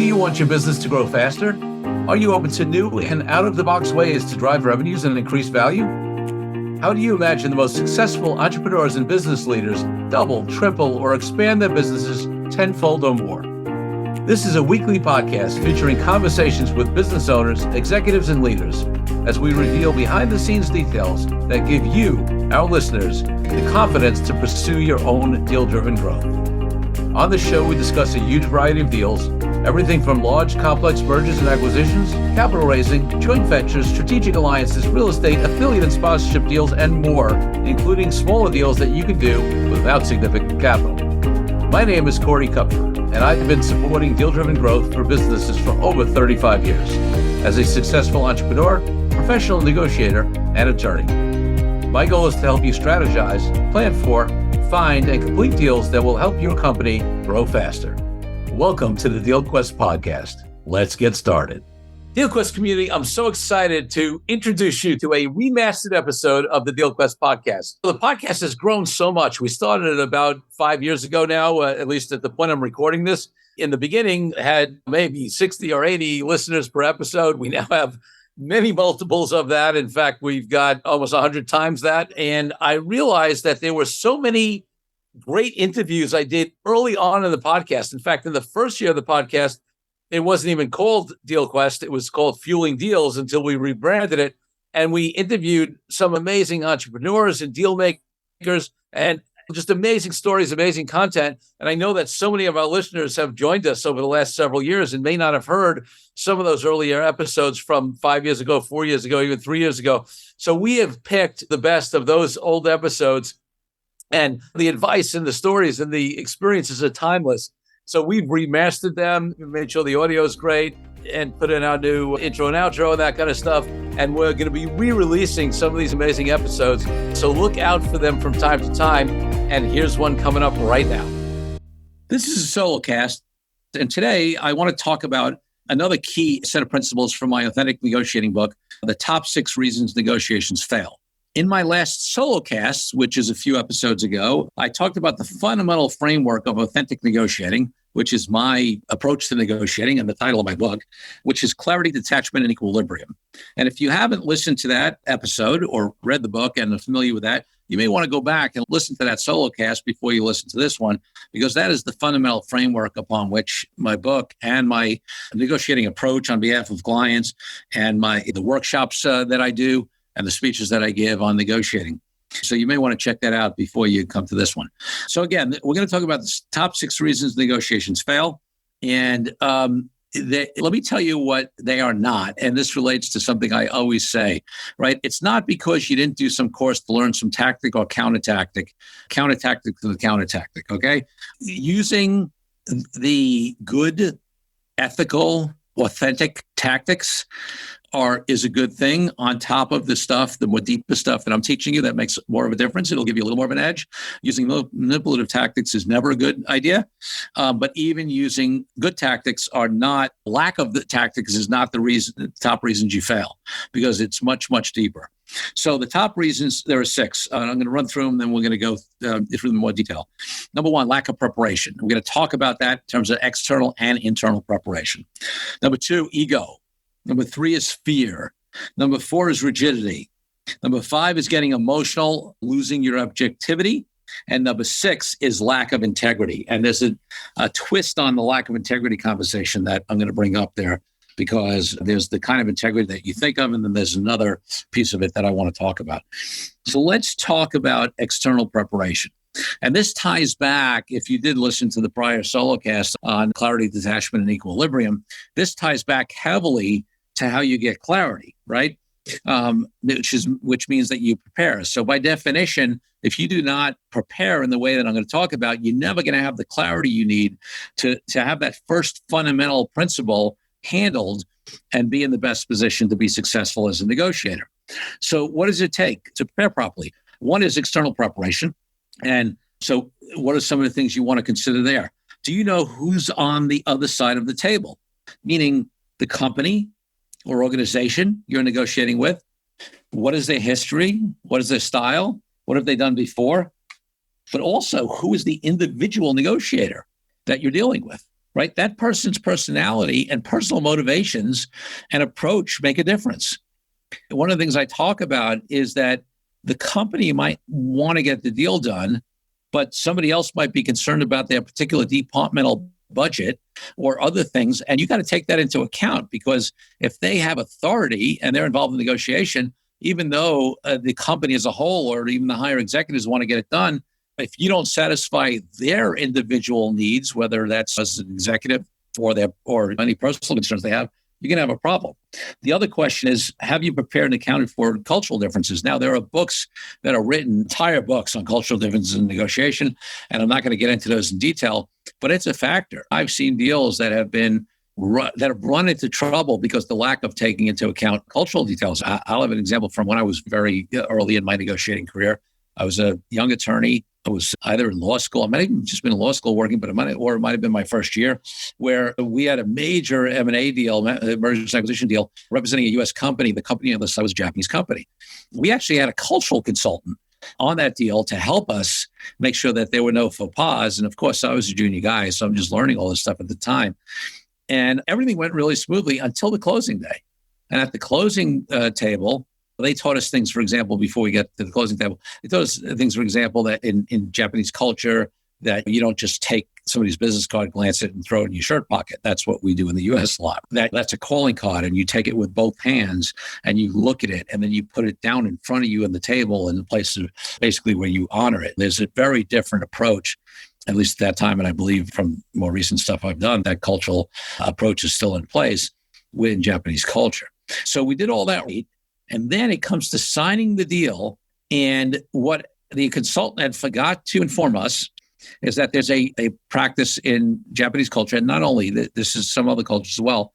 Do you want your business to grow faster? Are you open to new and out-of-the-box ways to drive revenues and increase value? How do you imagine the most successful entrepreneurs and business leaders double, triple, or expand their businesses tenfold or more? This is a weekly podcast featuring conversations with business owners, executives, and leaders as we reveal behind-the-scenes details that give you, our listeners, the confidence to pursue your own deal-driven growth. On the show, we discuss a huge variety of deals, everything from large, complex mergers and acquisitions, capital raising, joint ventures, strategic alliances, real estate, affiliate and sponsorship deals, and more, including smaller deals that you can do without significant capital. My name is Corey Kupfer, and I've been supporting deal-driven growth for businesses for over 35 years as a successful entrepreneur, professional negotiator, and attorney. My goal is to help you strategize, plan for, find, and complete deals that will help your company grow faster. Welcome to the DealQuest Podcast. Let's get started. DealQuest community, I'm so excited to introduce you to a remastered episode of the DealQuest Podcast. The podcast has grown so much. We started it about 5 years ago now, at least at the point I'm recording this. In the beginning, had maybe 60 or 80 listeners per episode. We now have many multiples of that. In fact, we've got almost 100 times that. And I realized that there were so many great interviews I did early on in the podcast. In fact, in the first year of the podcast, it wasn't even called DealQuest. It was called Fueling Deals until we rebranded it. And we interviewed some amazing entrepreneurs and deal makers and just amazing stories, amazing content. And I know that so many of our listeners have joined us over the last several years and may not have heard some of those earlier episodes from 5 years ago, 4 years ago, even 3 years ago. So we have picked the best of those old episodes, and the advice and the stories and the experiences are timeless. So we've remastered them, made sure the audio is great, and put in our new intro and outro and that kind of stuff. And we're going to be re-releasing some of these amazing episodes. So look out for them from time to time. And here's one coming up right now. This is a solo cast. And today I want to talk about another key set of principles from my authentic negotiating book, The Top 6 Reasons Negotiations Fail. In my last solo cast, which is a few episodes ago, I talked about the fundamental framework of authentic negotiating, which is my approach to negotiating and the title of my book, which is clarity, detachment, and equilibrium. And if you haven't listened to that episode or read the book and are familiar with that, you may want to go back and listen to that solo cast before you listen to this one, because that is the fundamental framework upon which my book and my negotiating approach on behalf of clients and the workshops that I do and the speeches that I give on negotiating. So you may want to check that out before you come to this one. So again, we're going to talk about the top 6 reasons negotiations fail. And let me tell you what they are not. And this relates to something I always say, right? It's not because you didn't do some course to learn some tactic or counter-tactic to the counter-tactic, okay? Using the good, ethical, authentic tactics is a good thing on top of the more deeper stuff that I'm teaching you that makes more of a difference. It'll give you a little more of an edge. Using manipulative tactics is never a good idea. But even using good tactics lack of the tactics is not the top reasons you fail, because it's much, much deeper. So the top reasons, there are 6. I'm going to run through them, then we're going to go through them in more detail. Number 1, lack of preparation. We're going to talk about that in terms of external and internal preparation. Number 2, ego. Number 3 is fear. Number 4 is rigidity. Number 5 is getting emotional, losing your objectivity. And number 6 is lack of integrity. And there's a twist on the lack of integrity conversation that I'm going to bring up there, because there's the kind of integrity that you think of, and then there's another piece of it that I want to talk about. So let's talk about external preparation. And this ties back, if you did listen to the prior solo cast on clarity, detachment, and equilibrium, this ties back heavily to how you get clarity, right? Which means that you prepare. So by definition, if you do not prepare in the way that I'm going to talk about, you're never going to have the clarity you need to have that first fundamental principle handled and be in the best position to be successful as a negotiator. So what does it take to prepare properly? One is external preparation. And so what are some of the things you want to consider there? Do you know who's on the other side of the table? Meaning the company or organization you're negotiating with. What is their history? What is their style? What have they done before? But also, who is the individual negotiator that you're dealing with? right? That person's personality and personal motivations and approach make a difference. One of the things I talk about is that the company might want to get the deal done, but somebody else might be concerned about their particular departmental budget or other things. And you got to take that into account, because if they have authority and they're involved in negotiation, even though the company as a whole or even the higher executives want to get it done, if you don't satisfy their individual needs, whether that's as an executive or any personal concerns they have, you're going to have a problem. The other question is, have you prepared and accounted for cultural differences? Now, there are books that are written, entire books on cultural differences in negotiation, and I'm not going to get into those in detail, but it's a factor. I've seen deals that have run into trouble because the lack of taking into account cultural details. I'll have an example from when I was very early in my negotiating career. I was a young attorney. I was either in law school. I might have even just been in law school working, but it might have been my first year, where we had a major M&A deal, mergers and acquisition deal, representing a U.S. company. The company on the side was a Japanese company. We actually had a cultural consultant on that deal to help us make sure that there were no faux pas. And of course, I was a junior guy, so I'm just learning all this stuff at the time. And everything went really smoothly until the closing day. And at the closing table, they taught us things, for example, before we get to the closing table, they taught us things, for example, that in Japanese culture, that you don't just take somebody's business card, glance at it, and throw it in your shirt pocket. That's what we do in the U.S. a lot. That's a calling card, and you take it with both hands, and you look at it, and then you put it down in front of you on the table in the place of basically where you honor it. There's a very different approach, at least at that time, and I believe from more recent stuff I've done, that cultural approach is still in place within Japanese culture. So we did all that. And then it comes to signing the deal. And what the consultant had forgot to inform us is that there's a practice in Japanese culture, and not only this is some other cultures as well,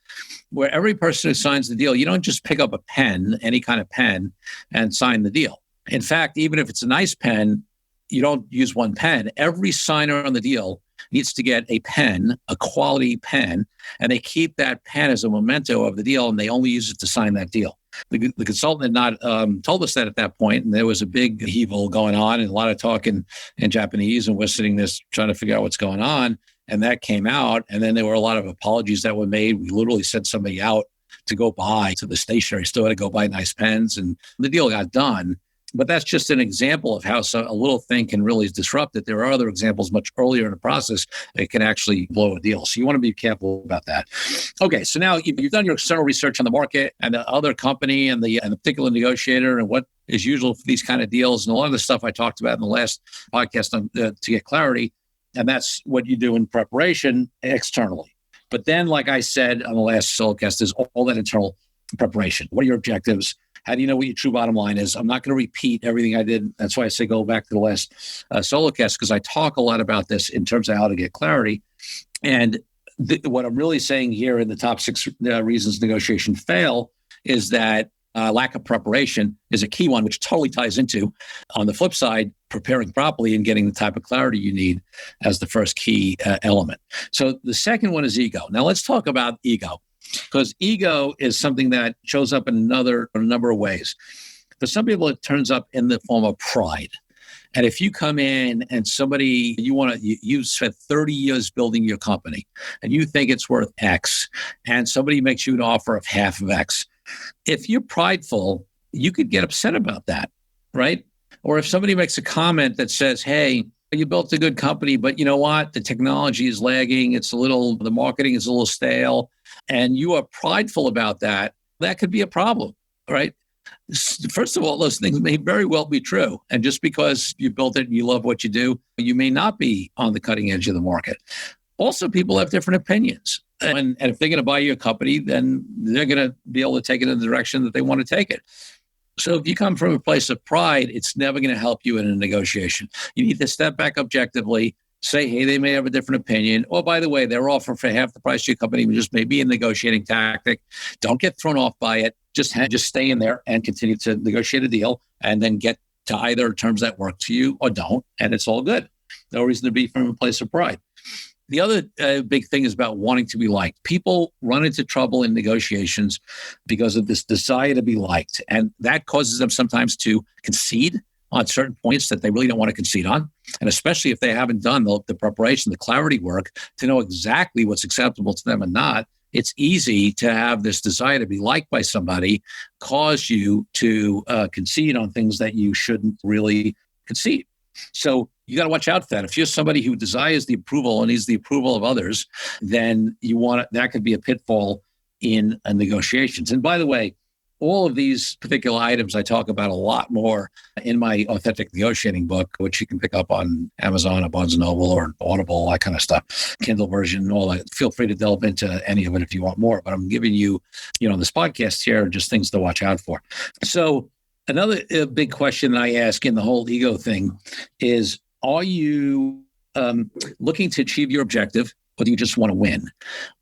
where every person who signs the deal, you don't just pick up a pen, any kind of pen, and sign the deal. In fact, even if it's a nice pen, you don't use one pen. Every signer on the deal needs to get a pen, a quality pen, and they keep that pen as a memento of the deal, and they only use it to sign that deal. The consultant had not told us that at that point, and there was a big heaval going on and a lot of talk in Japanese, and we're sitting there trying to figure out what's going on, and that came out, and then there were a lot of apologies that were made. We literally sent somebody out to go buy to the stationery store to go buy nice pens, and the deal got done. But that's just an example of how a little thing can really disrupt it. There are other examples much earlier in the process that can actually blow a deal. So you want to be careful about that. Okay, so now you've done your external research on the market and the other company and the particular negotiator and what is usual for these kind of deals and a lot of the stuff I talked about in the last podcast to get clarity. And that's what you do in preparation externally. But then, like I said on the last Solocast, is all that internal preparation. What are your objectives? How do you know what your true bottom line is? I'm not going to repeat everything I did. That's why I say go back to the last Solocast, because I talk a lot about this in terms of how to get clarity. And what I'm really saying here in the top 6 reasons negotiation fail is that lack of preparation is a key one, which totally ties into, on the flip side, preparing properly and getting the type of clarity you need as the first key element. So the second one is ego. Now let's talk about ego, because ego is something that shows up in a number of ways. For some people, it turns up in the form of pride. And if you come in and you've spent 30 years building your company and you think it's worth X, and somebody makes you an offer of half of X, if you're prideful, you could get upset about that, right? Or if somebody makes a comment that says, hey, you built a good company, but you know what? The technology is lagging. The marketing is a little stale. And you are prideful about that. That could be a problem, right? First of all, those things may very well be true. And just because you built it and you love what you do, you may not be on the cutting edge of the market. Also, people have different opinions. And if they're going to buy your company, then they're going to be able to take it in the direction that they want to take it. So if you come from a place of pride, it's never going to help you in a negotiation. You need to step back objectively, say, hey, they may have a different opinion. Oh, by the way, they're offering for half the price of your company, which just may be a negotiating tactic. Don't get thrown off by it. Just stay in there and continue to negotiate a deal and then get to either terms that work for you or don't. And it's all good. No reason to be from a place of pride. The other big thing is about wanting to be liked. People run into trouble in negotiations because of this desire to be liked. And that causes them sometimes to concede on certain points that they really don't want to concede on. And especially if they haven't done the preparation, the clarity work to know exactly what's acceptable to them and not, it's easy to have this desire to be liked by somebody cause you to concede on things that you shouldn't really concede. So you got to watch out for that. If you're somebody who desires the approval and needs the approval of others, then that could be a pitfall in negotiations. And by the way, all of these particular items I talk about a lot more in my Authentic Negotiating book, which you can pick up on Amazon or Barnes & Noble or Audible, that kind of stuff, Kindle version, all that. Feel free to delve into any of it if you want more. But I'm giving you, this podcast here, just things to watch out for. So another big question that I ask in the whole ego thing is, are you looking to achieve your objective, or do you just want to win?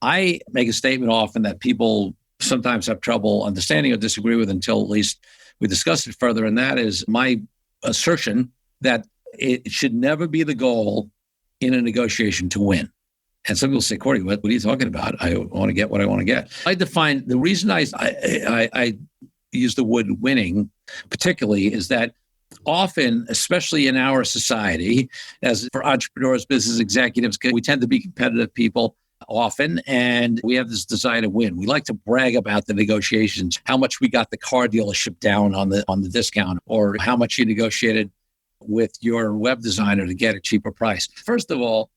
I make a statement often that people sometimes have trouble understanding or disagree with until at least we discuss it further. And that is my assertion that it should never be the goal in a negotiation to win. And some people say, Corey, what are you talking about? I want to get what I want to get. I define the reason I use the word winning particularly is that often, especially in our society, as for entrepreneurs, business executives, we tend to be competitive people often, and we have this desire to win. We like to brag about the negotiations, how much we got the car dealership down on the discount, or how much you negotiated with your web designer to get a cheaper price. First of all,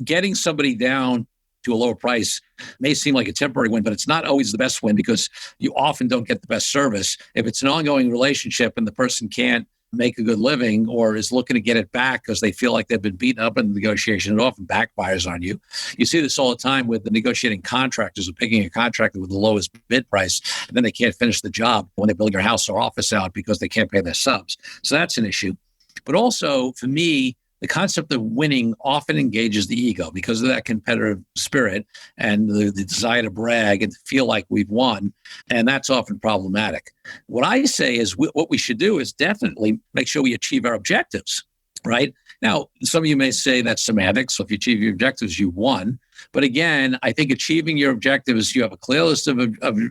getting somebody down to a lower price may seem like a temporary win, but it's not always the best win because you often don't get the best service. If it's an ongoing relationship and the person can't make a good living or is looking to get it back because they feel like they've been beaten up in the negotiation, it often backfires on you. You see this all the time with the negotiating contractors who are picking a contractor with the lowest bid price, and then they can't finish the job when they build your house or office out because they can't pay their subs. So that's an issue. But also, for me, the concept of winning often engages the ego because of that competitive spirit and the desire to brag and to feel like we've won. And that's often problematic. What I say is what we should do is definitely make sure we achieve our objectives, right? Now, some of you may say that's semantics. So if you achieve your objectives, you won. But again, I think achieving your objectives, you have a clear list of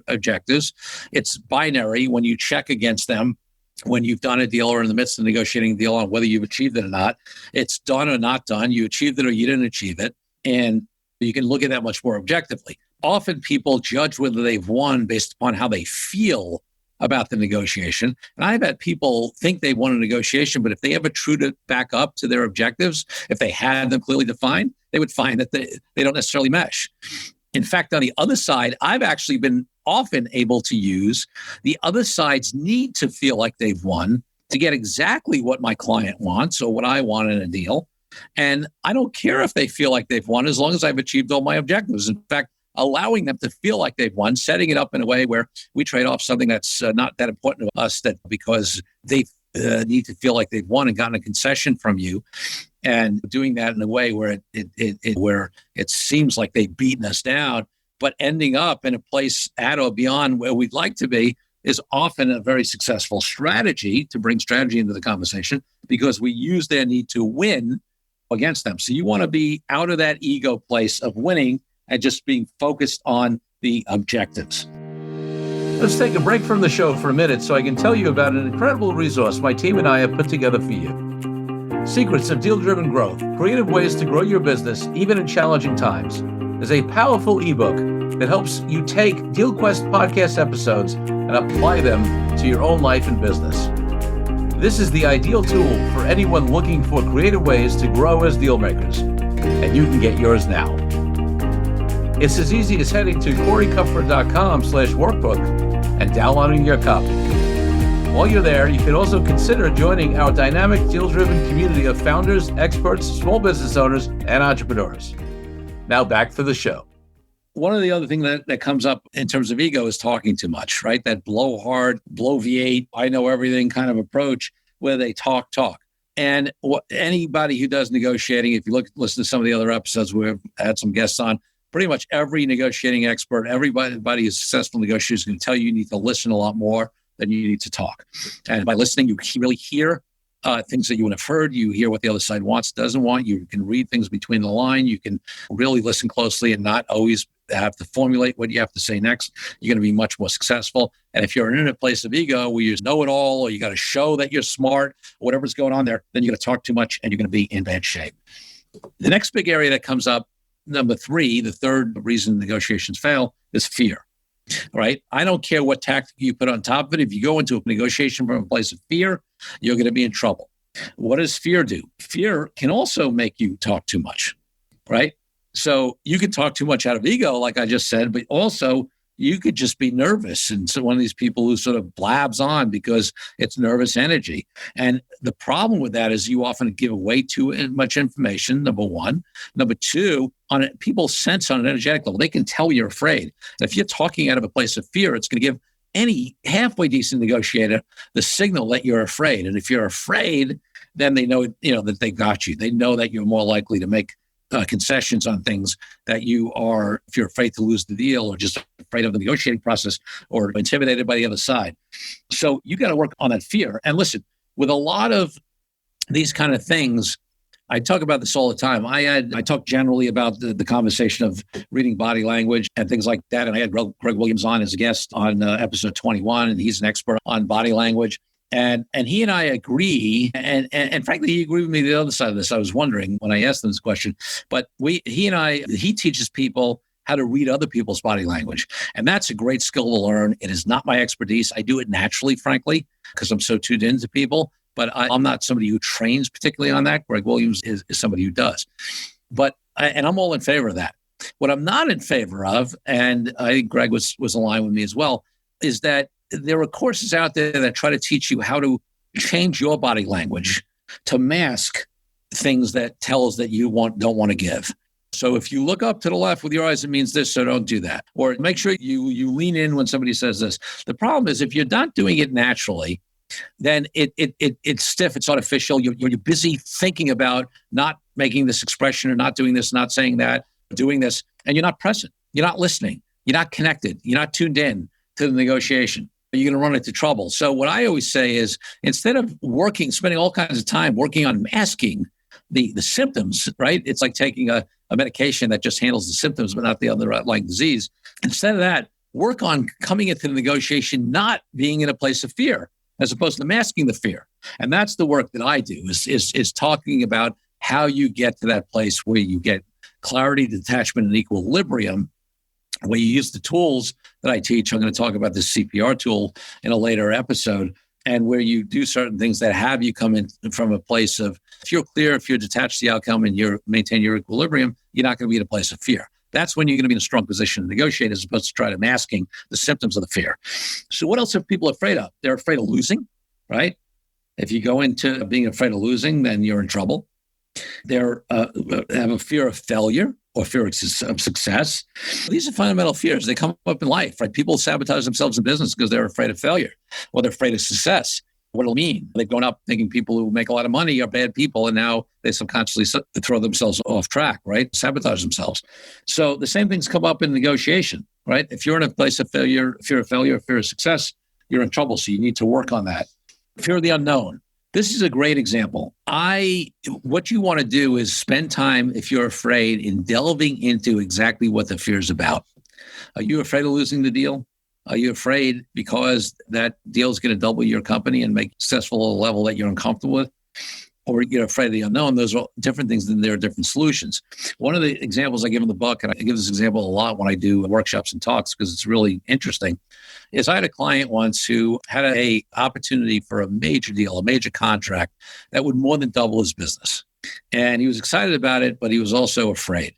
objectives. It's binary when you check against them. When you've done a deal or in the midst of negotiating a deal on whether you've achieved it or not, it's done or not done. You achieved it or you didn't achieve it. And you can look at that much more objectively. Often people judge whether they've won based upon how they feel about the negotiation. And I've had people think they won a negotiation, but if they ever trued it back up to their objectives, if they had them clearly defined, they would find that they don't necessarily mesh. In fact, on the other side, I've actually been often able to use the other side's need to feel like they've won to get exactly what my client wants or what I want in a deal. And I don't care if they feel like they've won as long as I've achieved all my objectives. In fact, allowing them to feel like they've won, setting it up in a way where we trade off something that's not that important to us that because they need to feel like they've won and gotten a concession from you. And doing that in a way where it seems like they've beaten us down, but ending up in a place at or beyond where we'd like to be is often a very successful strategy to bring strategy into the conversation because we use their need to win against them. So you want to be out of that ego place of winning and just being focused on the objectives. Let's take a break from the show for a minute so I can tell you about an incredible resource my team and I have put together for you. Secrets of Deal-Driven Growth, Creative Ways to Grow Your Business Even in Challenging Times, is a powerful ebook that helps you take DealQuest Podcast episodes and apply them to your own life and business. This is the ideal tool for anyone looking for creative ways to grow as deal makers, and you can get yours now. It's as easy as heading to CoreyCupfer.com/workbook and downloading your copy. While you're there, you can also consider joining our dynamic deal-driven community of founders, experts, small business owners, and entrepreneurs. Now back to the show. One of the other things that comes up in terms of ego is talking too much, right? That blowhard, bloviate, I know everything kind of approach where they talk. And anybody who does negotiating, if you listen to some of the other episodes we've had some guests on, pretty much every negotiating expert, everybody who's successful negotiator is going to tell you need to listen a lot more than you need to talk. And by listening, you really hear things that you would have heard. You hear what the other side wants, doesn't want. You can read things between the line. You can really listen closely and not always have to formulate what you have to say next. You're going to be much more successful. And if you're in a place of ego where you know it all, or you got to show that you're smart, or whatever's going on there, then you're going to talk too much and you're going to be in bad shape. The next big area that comes up, number 3, the third reason negotiations fail, is fear. All right. I don't care what tactic you put on top of it. If you go into a negotiation from a place of fear, you're going to be in trouble. What does fear do? Fear can also make you talk too much, right? So you could talk too much out of ego, like I just said, but also you could just be nervous. And so one of these people who sort of blabs on because it's nervous energy. And the problem with that is you often give away too much information, number 1. Number 2, people sense on an energetic level, they can tell you're afraid. And if you're talking out of a place of fear, it's going to give any halfway decent negotiator the signal that you're afraid. And if you're afraid, then they know, that they got you. They know that you're more likely to make concessions on things that you are, if you're afraid to lose the deal or just afraid of the negotiating process or intimidated by the other side. So you got to work on that fear. And listen, with a lot of these kind of things, I talk about this all the time. I talk generally about the conversation of reading body language and things like that. And I had Greg Williams on as a guest on episode 21, and he's an expert on body language. And he and I agree, and frankly, he agreed with me the other side of this. I was wondering when I asked him this question, but he teaches people how to read other people's body language. And that's a great skill to learn. It is not my expertise. I do it naturally, frankly, because I'm so tuned into people, but I'm not somebody who trains particularly on that. Greg Williams is somebody who does. And I'm all in favor of that. What I'm not in favor of, and I think Greg was aligned with me as well, is that there are courses out there that try to teach you how to change your body language to mask things that tells that you don't want to give. So if you look up to the left with your eyes, it means this, so don't do that. Or make sure you lean in when somebody says this. The problem is if you're not doing it naturally, then it's stiff, it's artificial. You're busy thinking about not making this expression or not doing this, not saying that, doing this, and you're not present. You're not listening. You're not connected. You're not tuned in to the negotiation. You're going to run into trouble. So what I always say is instead of spending all kinds of time working on masking the symptoms, right? It's like taking a medication that just handles the symptoms, but not the underlying disease. Instead of that, work on coming into the negotiation, not being in a place of fear, as opposed to masking the fear. And that's the work that I do is talking about how you get to that place where you get clarity, detachment, and equilibrium, where you use the tools that I teach. I'm going to talk about this CPR tool in a later episode, and where you do certain things that have you come in from a place of, if you're clear, if you're detached to the outcome and you maintain your equilibrium, you're not going to be in a place of fear. That's when you're going to be in a strong position to negotiate, as opposed to try to masking the symptoms of the fear. So what else are people afraid of? They're afraid of losing, right? If you go into being afraid of losing, then you're in trouble. They have a fear of failure or fear of success. These are fundamental fears. They come up in life, right? People sabotage themselves in business because they're afraid of failure or they're afraid of success. What it'll mean. They've grown up thinking people who make a lot of money are bad people, and now they subconsciously throw themselves off track, right? Sabotage themselves. So the same things come up in negotiation, right? If you're in a place of failure, fear of success, you're in trouble. So you need to work on that. Fear of the unknown. This is a great example. What you want to do is spend time, if you're afraid, in delving into exactly what the fear is about. Are you afraid of losing the deal? Are you afraid because that deal is going to double your company and make successful at a level that you're uncomfortable with? Or you're afraid of the unknown? Those are different things, and there are different solutions. One of the examples I give in the book, and I give this example a lot when I do workshops and talks because it's really interesting, is I had a client once who had an opportunity for a major deal, a major contract that would more than double his business. And he was excited about it, but he was also afraid.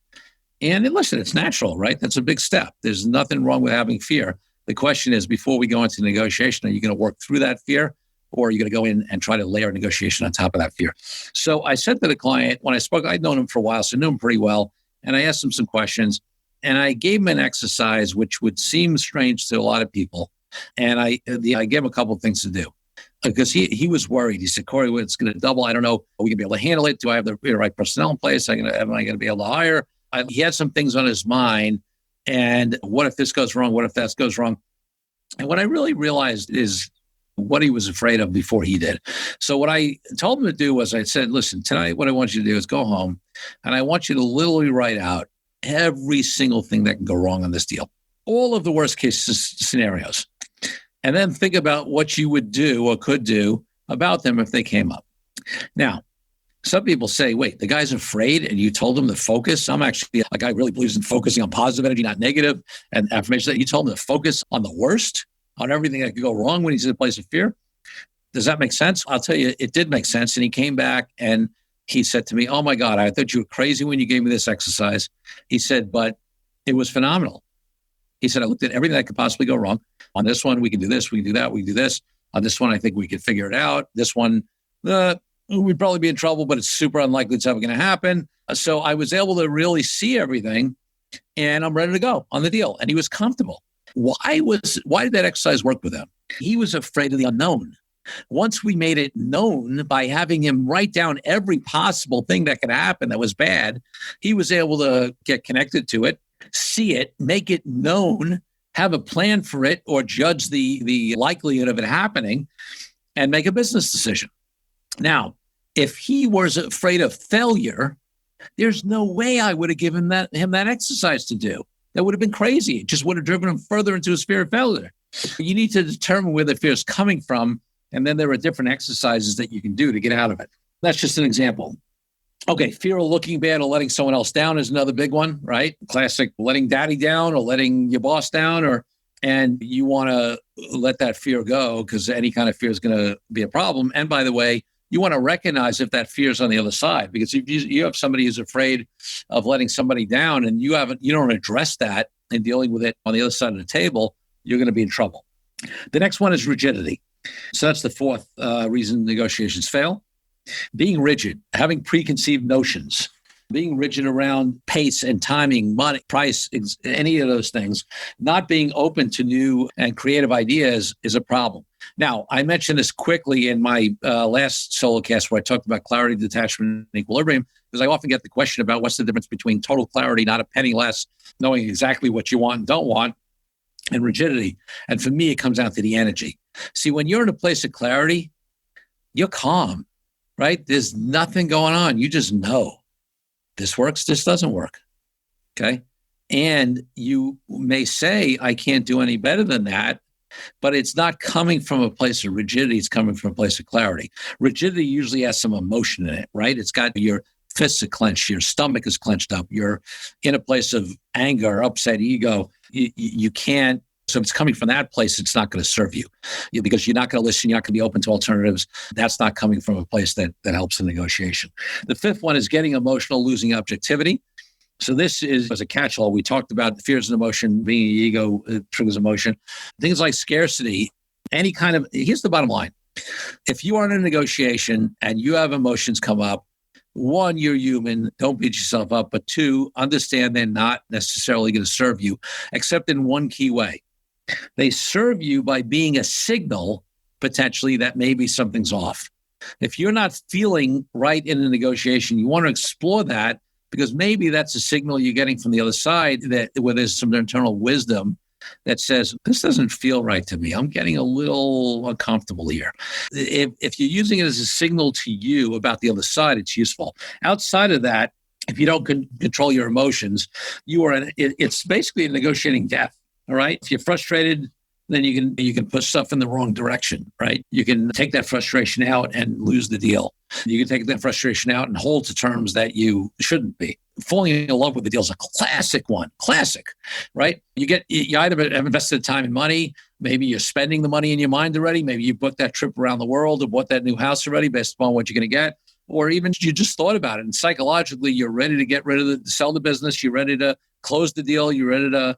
And listen, it's natural, right? That's a big step. There's nothing wrong with having fear. The question is, before we go into negotiation, are you going to work through that fear? Or are you going to go in and try to layer negotiation on top of that fear? So I said to the client, when I spoke, I'd known him for a while, so I knew him pretty well. And I asked him some questions. And I gave him an exercise, which would seem strange to a lot of people. And I gave him a couple of things to do. Because he was worried. He said, Corey, it's going to double. I don't know. Are we going to be able to handle it? Do I have the right personnel in place? Am I going to be able to hire? He had some things on his mind. And what if this goes wrong? What if that goes wrong? And what I really realized is what he was afraid of before he did. So what I told him to do was I said, listen, tonight what I want you to do is go home and I want you to literally write out every single thing that can go wrong on this deal, all of the worst case scenarios, and then think about what you would do or could do about them if they came up. Now, some people say, wait, the guy's afraid and you told him to focus. I'm actually a guy who really believes in focusing on positive energy, not negative, and affirmation. That you told him to focus on the worst, on everything that could go wrong when he's in a place of fear. Does that make sense? I'll tell you, it did make sense. And he came back and he said to me, oh my God, I thought you were crazy when you gave me this exercise. He said, but it was phenomenal. He said, I looked at everything that could possibly go wrong. On this one, we can do this, we can do that, we can do this. On this one, I think we could figure it out. This one, we'd probably be in trouble, but it's super unlikely it's ever going to happen. So I was able to really see everything and I'm ready to go on the deal. And he was comfortable. Why did that exercise work with him? He was afraid of the unknown. Once we made it known by having him write down every possible thing that could happen that was bad, he was able to get connected to it, see it, make it known, have a plan for it, or judge the likelihood of it happening, and make a business decision. Now, if he was afraid of failure, there's no way I would have given him that exercise to do. That would have been crazy. It just would have driven him further into his fear of failure. You need to determine where the fear is coming from, and then there are different exercises that you can do to get out of it. That's just an example. Okay, fear of looking bad or letting someone else down is another big one, right? Classic letting daddy down or letting your boss down, and you want to let that fear go because any kind of fear is going to be a problem. And by the way, you want to recognize if that fear is on the other side, because if you have somebody who's afraid of letting somebody down and you don't address that and dealing with it on the other side of the table, you're going to be in trouble. The next one is rigidity. So that's the fourth reason negotiations fail. Being rigid, having preconceived notions, being rigid around pace and timing, money, price, any of those things, not being open to new and creative ideas is a problem. Now, I mentioned this quickly in my last solo cast where I talked about clarity, detachment, and equilibrium, because I often get the question about what's the difference between total clarity, not a penny less, knowing exactly what you want and don't want, and rigidity. And for me, it comes down to the energy. See, when you're in a place of clarity, you're calm, right? There's nothing going on. You just know this works, this doesn't work, okay? And you may say, I can't do any better than that, but it's not coming from a place of rigidity. It's coming from a place of clarity. Rigidity usually has some emotion in it, right? It's got your fists are clenched, your stomach is clenched up, you're in a place of anger, upset ego. You can't. So if it's coming from that place, it's not going to serve you because you're not going to listen. You're not going to be open to alternatives. That's not coming from a place that helps in negotiation. The fifth one is getting emotional, losing objectivity. So this is as a catch-all. We talked about fears and emotion, being ego triggers emotion. Things like scarcity, here's the bottom line. If you are in a negotiation and you have emotions come up, one, you're human, don't beat yourself up. But two, understand they're not necessarily going to serve you, except in one key way. They serve you by being a signal, potentially, that maybe something's off. If you're not feeling right in a negotiation, you want to explore that because maybe that's a signal you're getting from the other side where there's some internal wisdom that says, this doesn't feel right to me. I'm getting a little uncomfortable here. If you're using it as a signal to you about the other side, it's useful. Outside of that, if you don't control your emotions, it's basically a negotiating death. All right. If you're frustrated, then you can push stuff in the wrong direction, right? You can take that frustration out and lose the deal. You can take that frustration out and hold to terms that you shouldn't be. Falling in love with the deal is a classic one. Classic, right? You either have invested time and money. Maybe you're spending the money in your mind already. Maybe you booked that trip around the world or bought that new house already based upon what you're going to get. Or even you just thought about it. And psychologically, you're ready to get rid of sell the business. You're ready to close the deal. You're ready to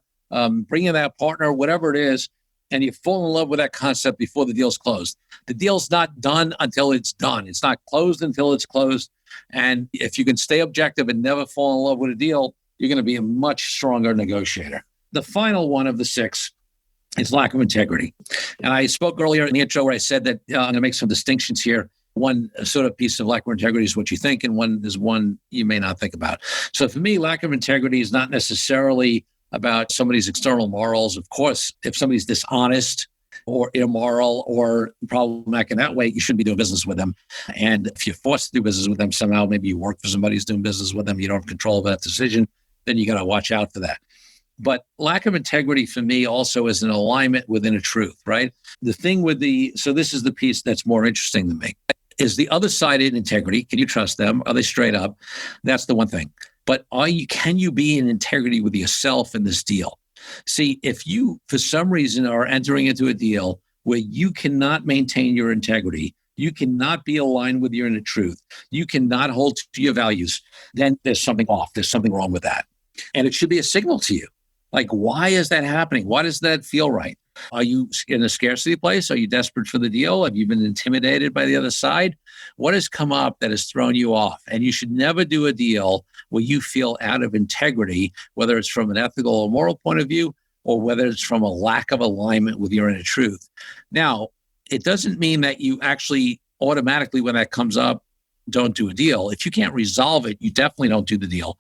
bring in that partner, whatever it is. And you fall in love with that concept before the deal's closed. The deal's not done until it's done. It's not closed until it's closed. And if you can stay objective and never fall in love with a deal, you're going to be a much stronger negotiator. The final one of the six is lack of integrity. And I spoke earlier in the intro where I said that I'm going to make some distinctions here. One sort of piece of lack of integrity is what you think, and one is one you may not think about. So for me, lack of integrity is not necessarily about somebody's external morals. Of course, if somebody's dishonest or immoral or problematic in that way, you shouldn't be doing business with them. And if you're forced to do business with them somehow, maybe you work for somebody who's doing business with them, you don't have control of that decision, then you got to watch out for that. But lack of integrity for me also is an alignment within a truth, right? The thing with so this is the piece that's more interesting to me, is the other side in integrity. Can you trust them? Are they straight up? That's the one thing. But can you be in integrity with yourself in this deal? See, if you, for some reason, are entering into a deal where you cannot maintain your integrity, you cannot be aligned with your inner truth, you cannot hold to your values, then there's something off. There's something wrong with that. And it should be a signal to you. Like, why is that happening? Why does that feel right? Are you in a scarcity place? Are you desperate for the deal? Have you been intimidated by the other side? What has come up that has thrown you off? And you should never do a deal where you feel out of integrity, whether it's from an ethical or moral point of view, or whether it's from a lack of alignment with your inner truth. Now, it doesn't mean that you actually automatically, when that comes up, don't do a deal. If you can't resolve it, you definitely don't do the deal.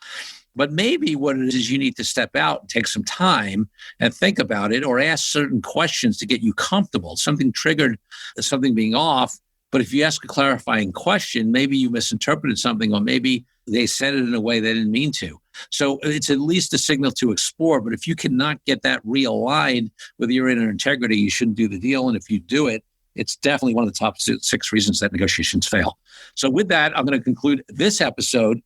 But maybe what it is you need to step out and take some time and think about it, or ask certain questions to get you comfortable. Something triggered something being off. But if you ask a clarifying question, maybe you misinterpreted something, or maybe they said it in a way they didn't mean to. So it's at least a signal to explore. But if you cannot get that realigned with your inner integrity, you shouldn't do the deal. And if you do it, it's definitely one of the top 6 reasons that negotiations fail. So with that, I'm going to conclude this episode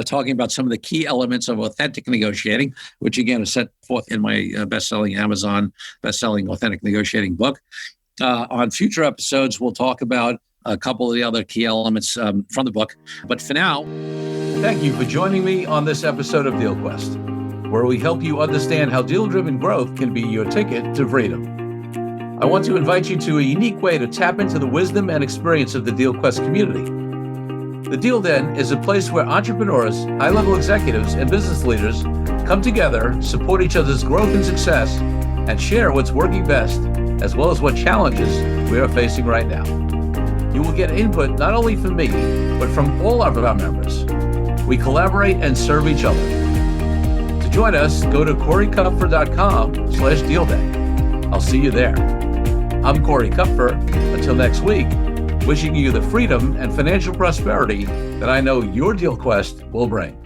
talking about some of the key elements of authentic negotiating, which again is set forth in my best-selling Amazon best-selling authentic negotiating book. On future episodes, we'll talk about a couple of the other key elements from the book. But for now, thank you for joining me on this episode of DealQuest, where we help you understand how deal-driven growth can be your ticket to freedom. I want to invite you to a unique way to tap into the wisdom and experience of the DealQuest community. The Deal Den is a place where entrepreneurs, high-level executives, and business leaders come together, support each other's growth and success, and share what's working best, as well as what challenges we are facing right now. You will get input not only from me, but from all of our members. We collaborate and serve each other. To join us, go to corykupfer.com/dealden. I'll see you there. I'm Corey Kupfer. Until next week, wishing you the freedom and financial prosperity that I know your DealQuest will bring.